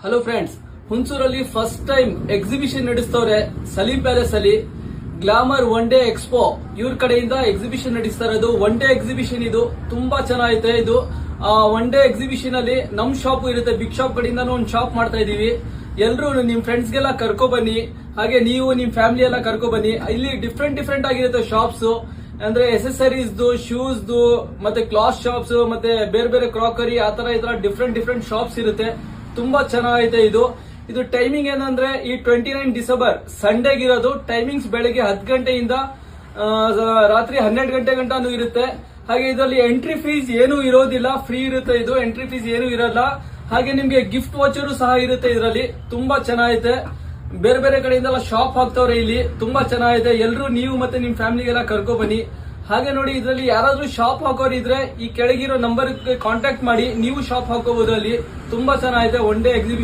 Hello friends, ಹುಣಸೂರಲ್ಲಿ first time exhibition ನಡೆಸ್ತವ್ರೆ Saleem palace ಅಲ್ಲಿ. ಗ್ಲಾಮರ್ ಒನ್ ಡೇ ಎಕ್ಸ್ಪೋ ಇವ್ರ ಕಡೆಯಿಂದ ಎಕ್ಸಿಬಿಷನ್ ನಡೆಸ್ತಾ ಇರೋದು. ಒನ್ ಡೇ ಎಕ್ಸಿಬಿಷನ್ ಇದು ತುಂಬಾ ಚೆನ್ನಾಗೈತೆ. ಇದು ಒನ್ ಡೇ ಎಕ್ಸಿಬಿಷನ್ ಅಲ್ಲಿ ನಮ್ ಶಾಪ್ ಇರುತ್ತೆ, ಬಿಗ್ ಶಾಪ್ ಕಡೆಯಿಂದ ಒಂದು ಶಾಪ್ ಮಾಡ್ತಾ ಇದೀವಿ. ಎಲ್ರು ನಿಮ್ ಫ್ರೆಂಡ್ಸ್ ಗೆಲ್ಲ ಕರ್ಕೊ ಬನ್ನಿ, ಹಾಗೆ ನೀವು ನಿಮ್ ಫ್ಯಾಮಿಲಿ ಎಲ್ಲ ಕರ್ಕೊ ಬನ್ನಿ. ಇಲ್ಲಿ ಡಿಫ್ರೆಂಟ್ ಆಗಿರುತ್ತೆ ಶಾಪ್ಸ್, ಅಂದ್ರೆ ಎಸೆಸರೀಸ್, ಶೂಸ್, ಮತ್ತೆ ಕ್ಲಾತ್ ಶಾಪ್ಸ್, ಮತ್ತೆ ಬೇರೆ ಬೇರೆ ಕ್ರಾಕರಿ, ಆತರ ಈ ತರ ಡಿಫ್ರೆಂಟ್ ಶಾಪ್ಸ್ ಇರುತ್ತೆ. ತುಂಬಾ ಚೆನ್ನಾಗೈತೆ ಇದು ಟೈಮಿಂಗ್ ಏನಂದ್ರೆ ಈ 29 ಡಿಸೆಂಬರ್ ಸಂಡೇಗಿರೋದು. ಟೈಮಿಂಗ್ಸ್ ಬೆಳಗ್ಗೆ 10 ಗಂಟೆಯಿಂದ ರಾತ್ರಿ 12 ಗಂಟೆ ಗಂಟನೂ ಇರುತ್ತೆ. ಹಾಗೆ ಇದರಲ್ಲಿ ಎಂಟ್ರಿ ಫೀಸ್ ಏನು ಇರೋದಿಲ್ಲ, ಫ್ರೀ ಇರುತ್ತೆ. ಇದು ಎಂಟ್ರಿ ಫೀಸ್ ಏನು ಇರಲ್ಲ. ಹಾಗೆ ನಿಮ್ಗೆ ಗಿಫ್ಟ್ ವಾಚರು ಸಹ ಇರುತ್ತೆ ಇದರಲ್ಲಿ. ತುಂಬಾ ಚೆನ್ನಾಗೈತೆ. ಬೇರೆ ಬೇರೆ ಕಡೆಯಿಂದೆಲ್ಲ ಶಾಪ್ ಹಾಕ್ತವ್ರೆ ಇಲ್ಲಿ. ತುಂಬಾ ಚೆನ್ನಾಗೈತೆ. ಎಲ್ರು ನೀವು ಮತ್ತೆ ನಿಮ್ ಫ್ಯಾಮಿಲಿಗೆಲ್ಲ ಕರ್ಕೊ ಬನ್ನಿ. ಹಾಗೆ ನೋಡಿ, ಇದರಲ್ಲಿ ಯಾರಾದ್ರೂ ಶಾಪ್ ಹಾಕೋರಿದ್ರೆ ಈ ಕೆಳಗಿರೋ ನಂಬರ್ ಕಾಂಟ್ಯಾಕ್ಟ್ ಮಾಡಿ, ನೀವು ಶಾಪ್ ಹಾಕೋಬಹುದು. ಅಲ್ಲಿ ತುಂಬಾ ಚೆನ್ನಾಗೈತೆ ಒನ್ ಡೇ ಎಕ್ಸಿಬಿಷನ್.